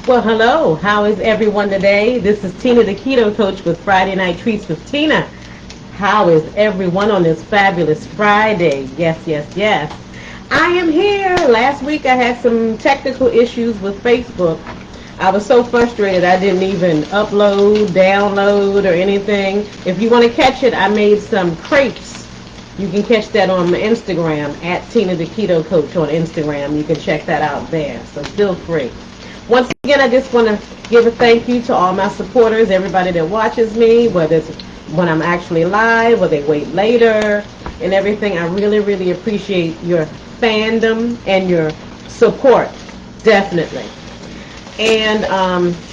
Well, hello. How is everyone today? This is Tina, the Keto Coach with Friday Night Treats with Tina. How is everyone on this fabulous Friday? Yes, yes, yes. I am here. Last week I had some technical issues with Facebook. I was so frustrated I didn't even upload, download, or anything. If you want to catch it, I made some crepes. You can catch that on my Instagram, at Tina the Keto Coach on Instagram. You can check that out there. So still free. Once again, I just want to give a thank you to all my supporters, everybody that watches me, whether it's when I'm actually live or they wait later and everything. I really, really appreciate your fandom and your support, definitely. And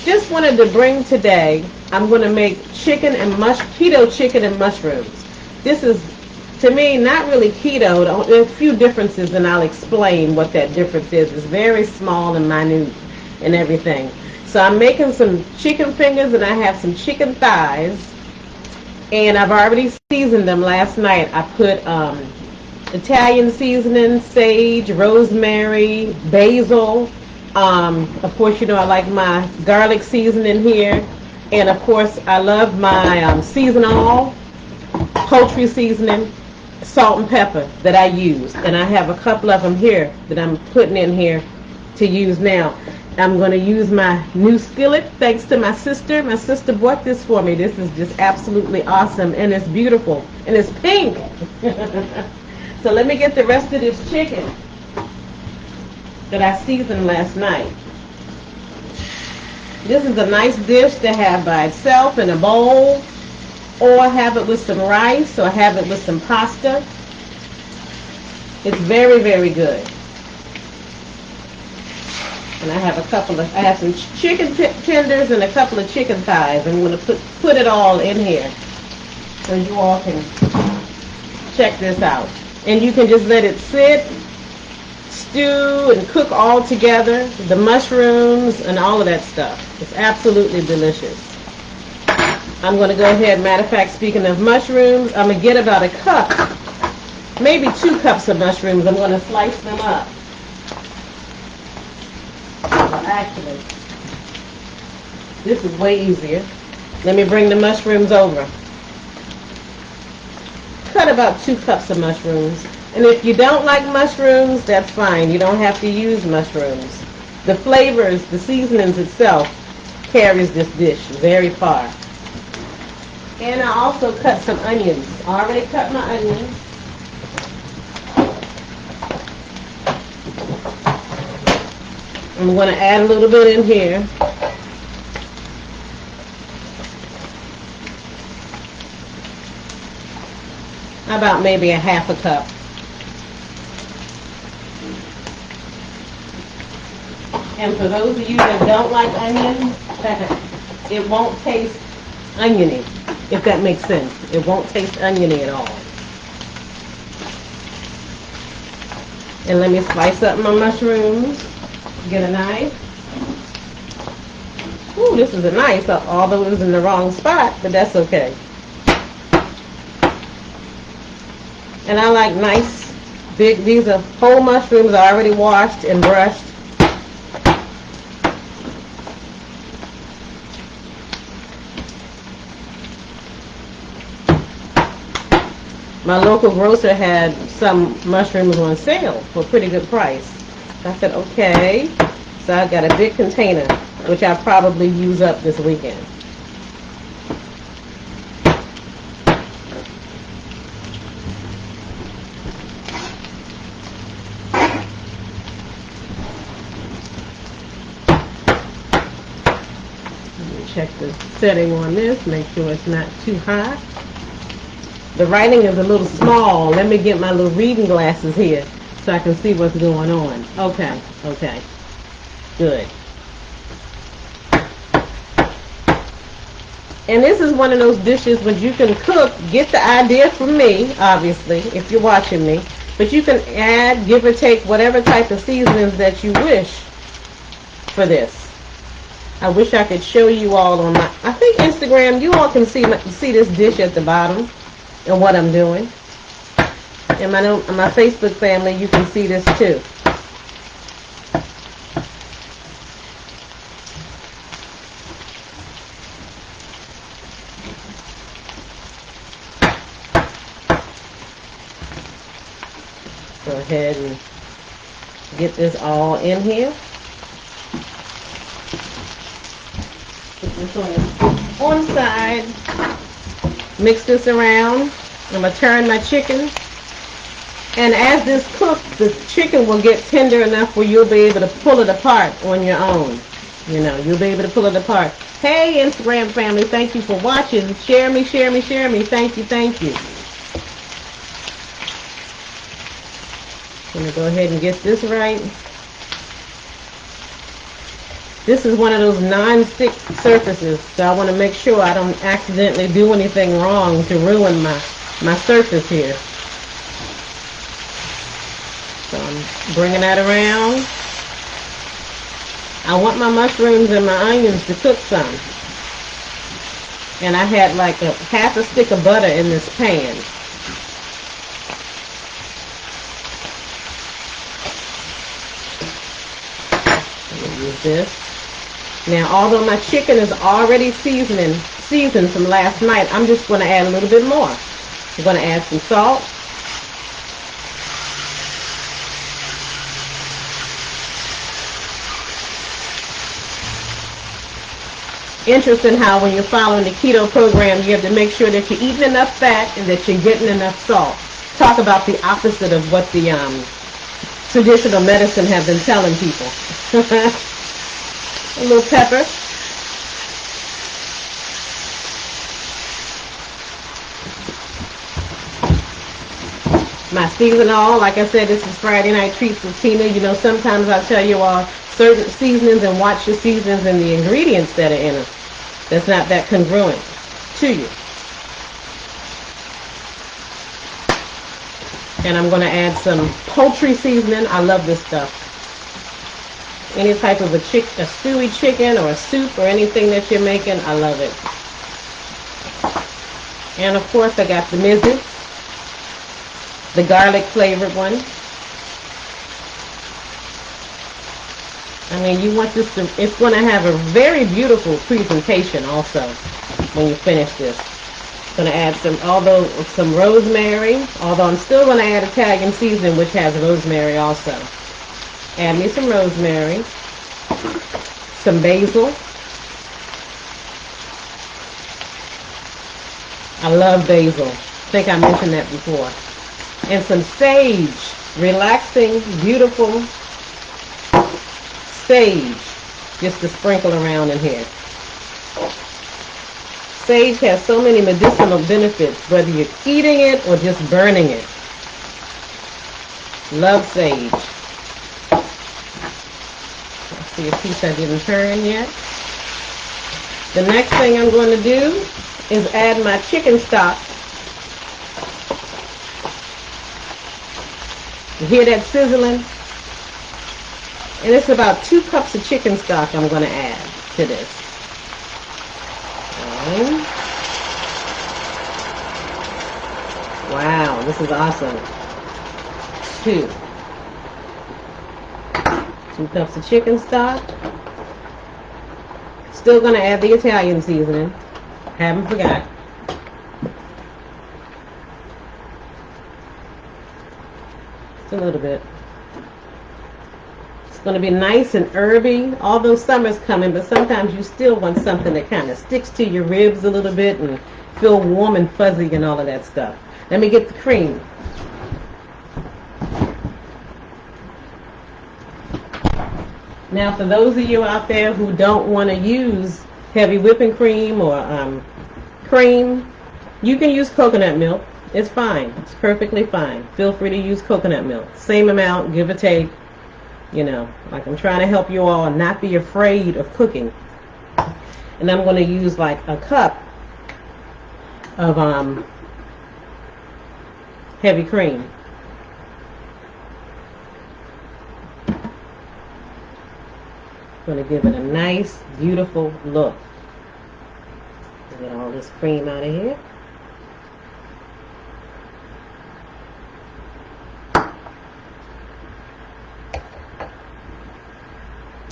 just wanted to bring today, I'm going to make keto chicken and mushrooms. This is, to me, not really keto. There are a few differences, and I'll explain what that difference is. It's very small and minute and everything. So I'm making some chicken fingers, and I have some chicken thighs, and I've already seasoned them last night. I put Italian seasoning, sage, rosemary, basil. Of course, you know I like my garlic seasoning here, and of course I love my season-all poultry seasoning, salt and pepper that I use, and I have a couple of them here that I'm putting in here to use now. I'm going to use my new skillet, thanks to my sister. My sister bought this for me. This is just absolutely awesome, and it's beautiful, and it's pink. So let me get the rest of this chicken that I seasoned last night. This is a nice dish to have by itself in a bowl, or have it with some rice, or have it with some pasta. It's very, very good. And I have some chicken tenders and a couple of chicken thighs. I'm going to put it all in here so you all can check this out. And you can just let it sit, stew, and cook all together. The mushrooms and all of that stuff. It's absolutely delicious. I'm going to go ahead, matter of fact, speaking of mushrooms, I'm going to get about a cup, maybe 2 cups of mushrooms. I'm going to slice them up. Well, actually, this is way easier. Let me bring the mushrooms over. Cut about 2 cups of mushrooms. And if you don't like mushrooms, that's fine. You don't have to use mushrooms. The flavors, the seasonings itself, carries this dish very far. And I also cut some onions. I already cut my onions. I'm going to add a little bit in here. About maybe a half a cup. And for those of you that don't like onions, it won't taste oniony, if that makes sense. It won't taste oniony at all. And let me slice up my mushrooms. Get a knife. Ooh, this is a knife, although it was in the wrong spot, but that's okay. And I like nice, big, these are whole mushrooms already washed and brushed. My local grocer had some mushrooms on sale for a pretty good price. I said, okay. So I got a big container, which I'll probably use up this weekend. Let me check the setting on this, make sure it's not too hot. The writing is a little small. Let me get my little reading glasses here so I can see what's going on. Okay, okay, good. And this is one of those dishes when you can cook, get the idea from me, obviously, if you're watching me, but you can add, give or take, whatever type of seasonings that you wish for this. I wish I could show you all on my, I think Instagram, you all can see this dish at the bottom and what I'm doing. And my Facebook family, you can see this too. Go ahead and get this all in here. Put this on the side. Mix this around. I'm going to turn my chicken. And as this cooks, the chicken will get tender enough where you'll be able to pull it apart on your own. You know, you'll be able to pull it apart. Hey, Instagram family, thank you for watching. Share me, share me, share me. Thank you, thank you. I'm going to go ahead and get this right. This is one of those non-stick surfaces, so I want to make sure I don't accidentally do anything wrong to ruin my surface here. So I'm bringing that around. I want my mushrooms and my onions to cook some. And I had like a half a stick of butter in this pan. Use this. Now, although my chicken is already seasoned from last night, I'm just going to add a little bit more. I'm going to add some salt. Interesting how when you're following the keto program, you have to make sure that you're eating enough fat and that you're getting enough salt. Talk about the opposite of what the traditional medicine have been telling people. A little pepper. My seasonal, like I said, this is Friday Night Treats with Tina. You know, sometimes I tell you all certain seasonings and watch your seasonings and the ingredients that are in them. That's not that congruent to you. And I'm going to add some poultry seasoning. I love this stuff. Any type of a stewy chicken or a soup or anything that you're making, I love it. And of course I got the mizzy, the garlic flavored one. I mean, you want this to, it's going to have a very beautiful presentation also when you finish this. Going to add some rosemary, although I'm still going to add Italian seasoning, which has rosemary also. Add me some rosemary, some basil. I love basil. I think I mentioned that before. And some sage, relaxing, beautiful sage, just to sprinkle around in here. Sage has so many medicinal benefits, whether you're eating it or just burning it. Love sage. Let's see a piece I didn't turn yet. The next thing I'm going to do is add my chicken stock. You hear that sizzling? And it's about 2 cups of chicken stock I'm going to add to this. Wow, this is awesome. 2 cups of chicken stock. Still going to add the Italian seasoning. Haven't forgot. Just a little bit. It's going to be nice and herby, although summer's coming, but sometimes you still want something that kind of sticks to your ribs a little bit and feel warm and fuzzy and all of that stuff. Let me get the cream. Now, for those of you out there who don't want to use heavy whipping cream or cream, you can use coconut milk. It's fine. It's perfectly fine. Feel free to use coconut milk. Same amount, give or take. You know, like I'm trying to help you all not be afraid of cooking. And I'm going to use like a cup of heavy cream. Going to give it a nice, beautiful look. Get all this cream out of here.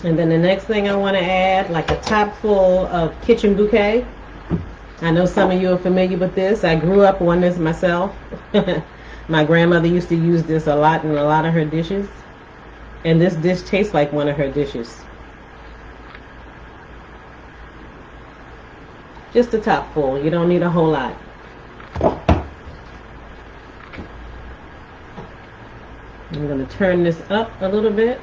And then the next thing I want to add, like a top full of kitchen bouquet. I know some of you are familiar with this. I grew up on this myself. My grandmother used to use this a lot in a lot of her dishes. And this dish tastes like one of her dishes. Just a top full. You don't need a whole lot. I'm going to turn this up a little bit.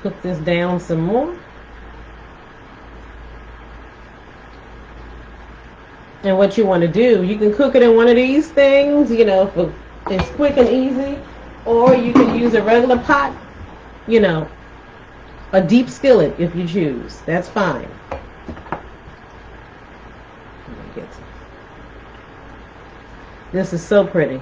Cook this down some more. And what you want to do, you can cook it in one of these things, you know, for it's quick and easy, or you can use a regular pot, you know, a deep skillet if you choose. That's fine. This is so pretty.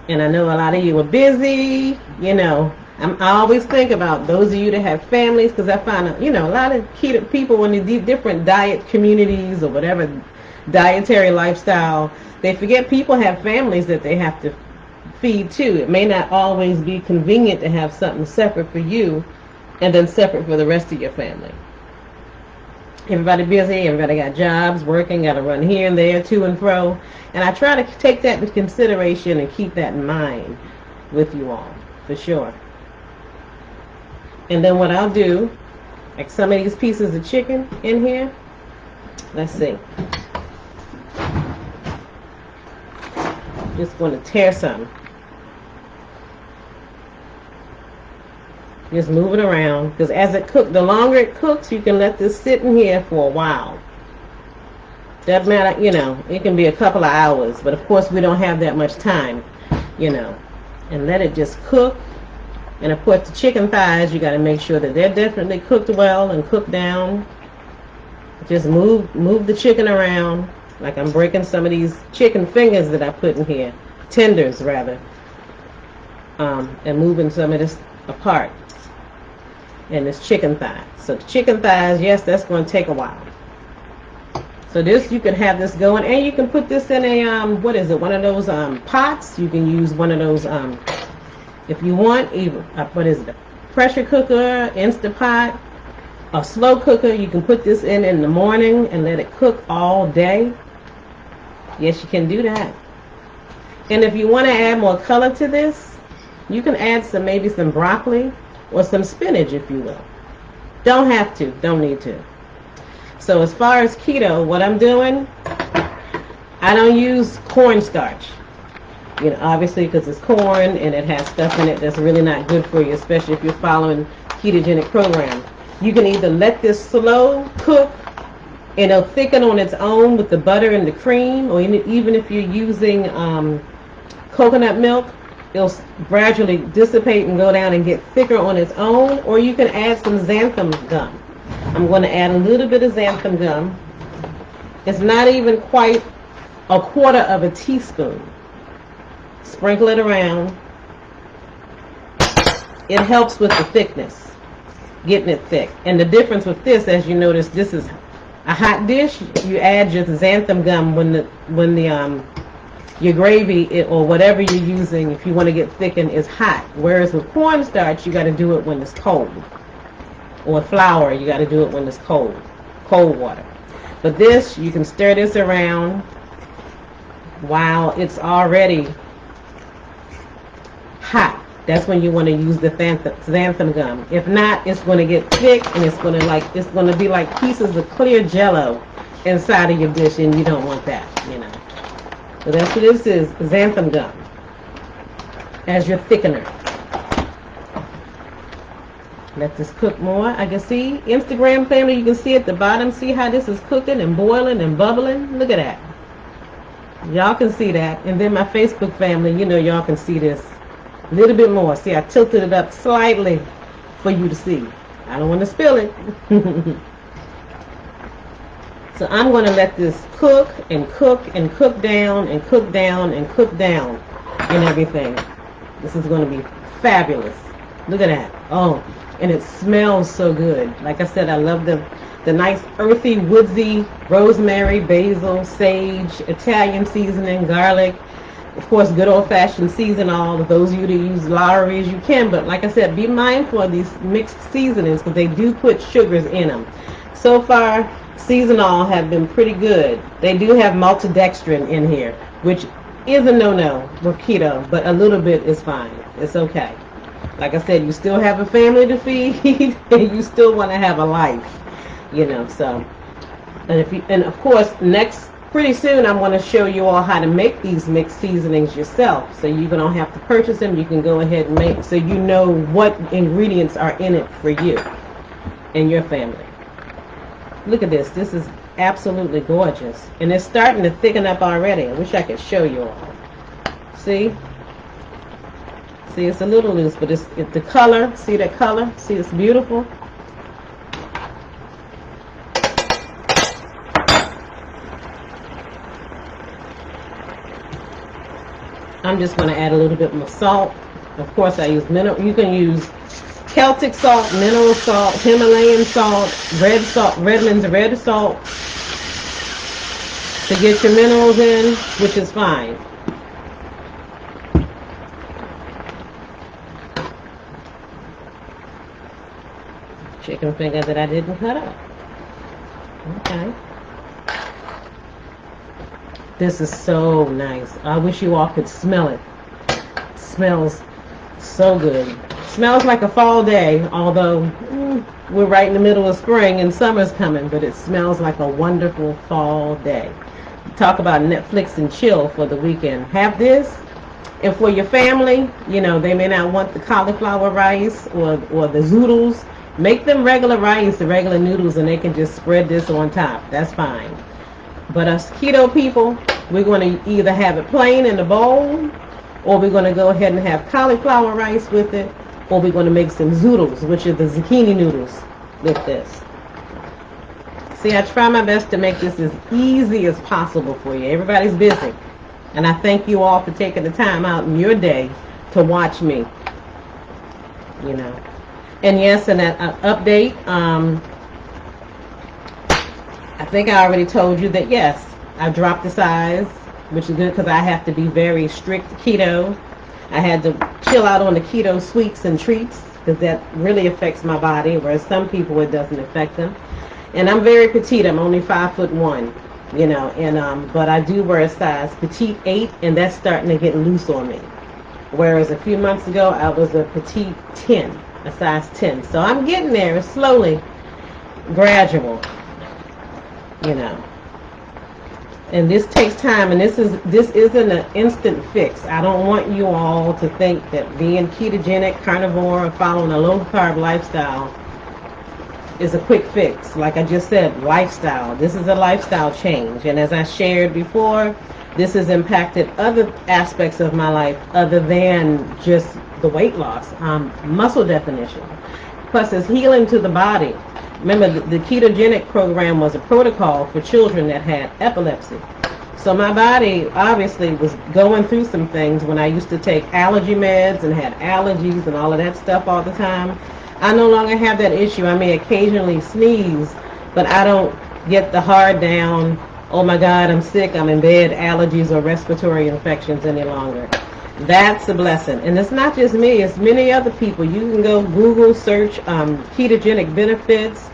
And I know a lot of you are busy, you know. I always think about those of you that have families, because I find, you know, a lot of keto people in the different diet communities or whatever dietary lifestyle, they forget people have families that they have to feed too. It may not always be convenient to have something separate for you and then separate for the rest of your family. Everybody busy, everybody got jobs, working, got to run here and there, to and fro. And I try to take that into consideration and keep that in mind with you all, for sure. And then what I'll do, like some of these pieces of chicken in here, let's see. Just going to tear some. Just move it around, because as it cooks, the longer it cooks, you can let this sit in here for a while. Doesn't matter, you know, it can be a couple of hours, but of course we don't have that much time, you know. And let it just cook. And of course the chicken thighs, you got to make sure that they're definitely cooked well and cooked down. Just move the chicken around, like I'm breaking some of these chicken fingers that I put in here, tenders rather, and moving some of this apart. And this chicken thigh. So the chicken thighs, yes, that's going to take a while. So this, you can have this going, and you can put this in a what is it? One of those pots. You can use one of those if you want, even what is it? A pressure cooker, Instant Pot, a slow cooker. You can put this in the morning and let it cook all day. Yes, you can do that. And if you want to add more color to this, you can add maybe some broccoli or some spinach, if you will. Don't have to, don't need to. So as far as keto, what I'm doing, I don't use cornstarch. You know, obviously because it's corn and it has stuff in it that's really not good for you, especially if you're following ketogenic program. You can either let this slow cook and it'll thicken on its own with the butter and the cream, or even if you're using coconut milk, it'll gradually dissipate and go down and get thicker on its own, or you can add some xanthan gum. I'm going to add a little bit of xanthan gum. It's not even quite a quarter of a teaspoon. Sprinkle it around. It helps with the thickness, getting it thick. And the difference with this, as you notice, this is a hot dish. You add your xanthan gum when your gravy or whatever you're using, if you want to get thickened, is hot. Whereas with cornstarch, you got to do it when it's cold. Or flour, you got to do it when it's cold water. But this, you can stir this around while it's already hot. That's when you want to use the xanthan gum. If not, it's going to get thick and it's going to be like pieces of clear jello inside of your dish, and you don't want that, you know. So that's what this is, xanthan gum as your thickener. Let this cook more. I can see, Instagram family, you can see at the bottom, see how this is cooking and boiling and bubbling? Look at that. Y'all can see that. And then my Facebook family, you know, y'all can see this a little bit more. See, I tilted it up slightly for you to see. I don't want to spill it. So I'm going to let this cook and cook and cook down and cook down and cook down and everything. This is going to be fabulous. Look at that. Oh, and it smells so good. Like I said, I love the nice earthy, woodsy rosemary, basil, sage, Italian seasoning, garlic, Of course, good old-fashioned seasonal. Those of you that use Lawry's, you can. But like I said, be mindful of these mixed seasonings because they do put sugars in them. So far, seasonal have been pretty good. They do have maltodextrin in here, which is a no-no with keto, but a little bit is fine. It's okay. Like I said, you still have a family to feed, and you still want to have a life, So, and of course, pretty soon, I'm going to show you all how to make these mixed seasonings yourself. So you don't have to purchase them. You can go ahead and make, so you know what ingredients are in it for you and your family. Look at this. This is absolutely gorgeous. And it's starting to thicken up already. I wish I could show you all. See? See, it's a little loose, but it's the color. See that color? See, it's beautiful. I'm just going to add a little bit more salt. Of course, I use mineral. You can use Celtic salt, mineral salt, Himalayan salt, Redmond's red salt to get your minerals in, which is fine. Chicken finger that I didn't cut up. Okay. This is so nice. I wish you all could smell it. It smells so good. It smells like a fall day, although we're right in the middle of spring and summer's coming, but it smells like a wonderful fall day. Talk about Netflix and chill for the weekend. Have this, and for your family, they may not want the cauliflower rice or the zoodles. Make them regular rice, the regular noodles, and they can just spread this on top. That's fine. But us keto people, we're going to either have it plain in the bowl, or we're going to go ahead and have cauliflower rice with it, or we're going to make some zoodles, which are the zucchini noodles, with this. See, I try my best to make this as easy as possible for you. Everybody's busy. And I thank you all for taking the time out in your day to watch me. And yes, and that update, I think I already told you that, yes, I dropped the size, which is good because I have to be very strict keto. I had to chill out on the keto sweets and treats because that really affects my body, whereas some people it doesn't affect them. And I'm very petite. I'm only 5'1", but I do wear a size petite 8, and that's starting to get loose on me. Whereas a few months ago, I was a petite 10, a size 10. So I'm getting there. It's slowly, gradual. And this takes time, and this isn't an instant fix. I don't want you all to think that being ketogenic, carnivore, or following a low-carb lifestyle is a quick fix. Like I just said, lifestyle. This is a lifestyle change, and as I shared before, this has impacted other aspects of my life other than just the weight loss, muscle definition. Plus, it's healing to the body. Remember, the ketogenic program was a protocol for children that had epilepsy. So my body obviously was going through some things when I used to take allergy meds and had allergies and all of that stuff all the time. I no longer have that issue. I may occasionally sneeze, but I don't get the hard down, oh my God, I'm sick, I'm in bed, allergies or respiratory infections any longer. That's a blessing. And it's not just me, it's many other people. You can go Google, search ketogenic benefits,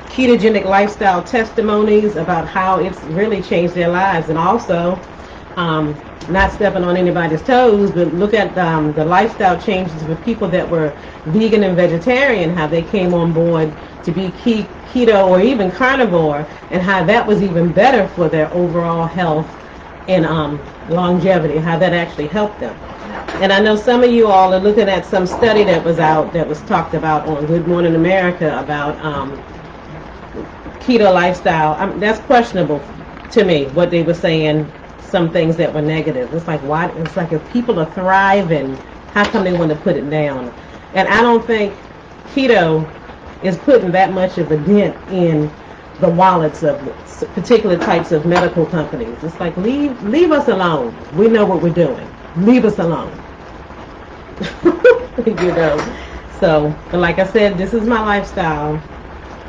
ketogenic lifestyle testimonies about how it's really changed their lives. And also, not stepping on anybody's toes, but look at the lifestyle changes with people that were vegan and vegetarian, how they came on board to be keto or even carnivore, and how that was even better for their overall health and longevity, how that actually helped them. And I know some of you all are looking at some study that was out, that was talked about on Good Morning America about keto lifestyle. That's questionable to me, what they were saying, some things that were negative. It's like, why? It's like if people are thriving, how come they want to put it down? And I don't think keto is putting that much of a dent in the wallets of particular types of medical companies. It's like, leave us alone. We know what we're doing. Leave us alone. So, but like I said, this is my lifestyle.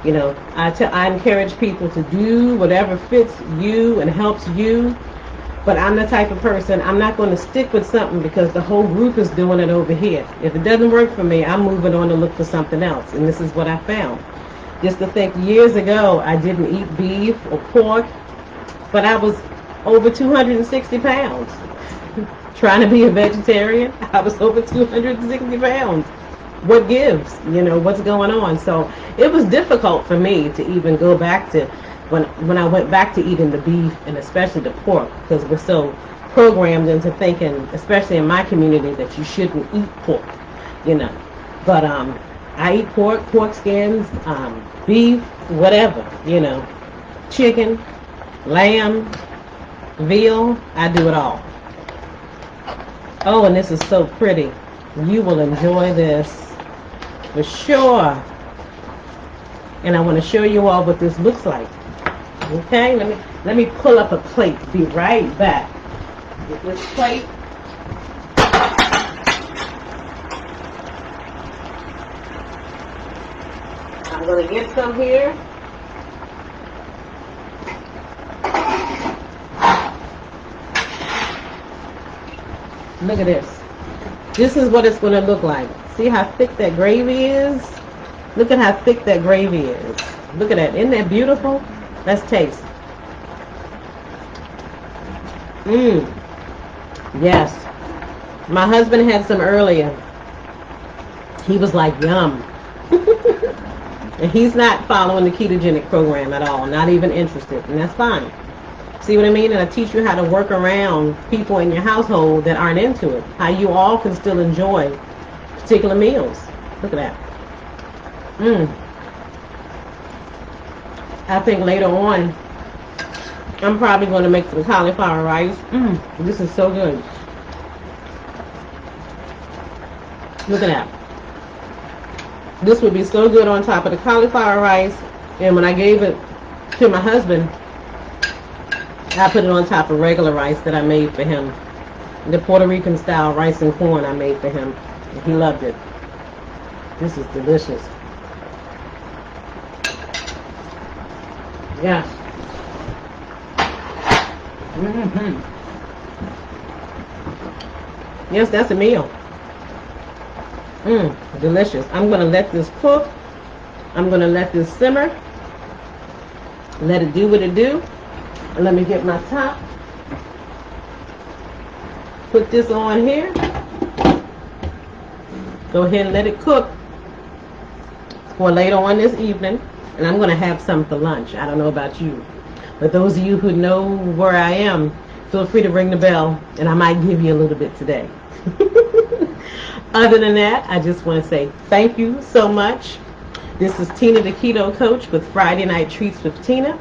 I encourage people to do whatever fits you and helps you. But I'm the type of person, I'm not going to stick with something because the whole group is doing it over here. If it doesn't work for me, I'm moving on to look for something else. And this is what I found. Just to think, years ago, I didn't eat beef or pork, but I was over 260 pounds. Trying to be a vegetarian, I was over 260 pounds. What gives? You know, what's going on? So it was difficult for me to even go back to when I went back to eating the beef and especially the pork, because we're so programmed into thinking, especially in my community, that you shouldn't eat pork, you know. But I eat pork skins, beef, whatever, you know, chicken, lamb, veal, I do it all. Oh, and this is so pretty. You will enjoy this for sure. And I want to show you all what this looks like. Okay, let me pull up a plate. Be right back. Get this plate. I'm going to get some here. Look at this. This is what it's going to look like. See how thick that gravy is? Look at how thick that gravy is. Look at that. Isn't that beautiful? Let's taste. Yes. My husband had some earlier. He was like, yum. And he's not following the ketogenic program at all. Not even interested. And that's fine. See what I mean? And I teach you how to work around people in your household that aren't into it. How you all can still enjoy particular meals. Look at that. I think later on, I'm probably going to make some cauliflower rice. This is so good. Look at that. This would be so good on top of the cauliflower rice. And when I gave it to my husband, I put it on top of regular rice that I made for him. The Puerto Rican style rice and corn I made for him. He loved it. This is delicious. Yeah. Yes, that's a meal. Delicious. I'm going to let this cook. I'm going to let this simmer. Let it do what it do. And let me get my top. Put this on here. Go ahead and let it cook for later on this evening. And I'm going to have some for lunch. I don't know about you. But those of you who know where I am, feel free to ring the bell. And I might give you a little bit today. Other than that, I just want to say thank you so much. This is Tina the Keto Coach with Friday Night Treats with Tina.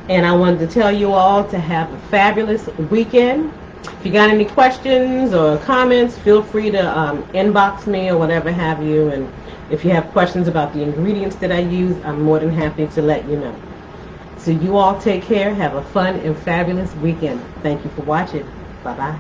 And I wanted to tell you all to have a fabulous weekend. If you got any questions or comments, feel free to inbox me or whatever have you. And if you have questions about the ingredients that I use, I'm more than happy to let you know. So you all take care. Have a fun and fabulous weekend. Thank you for watching. Bye-bye.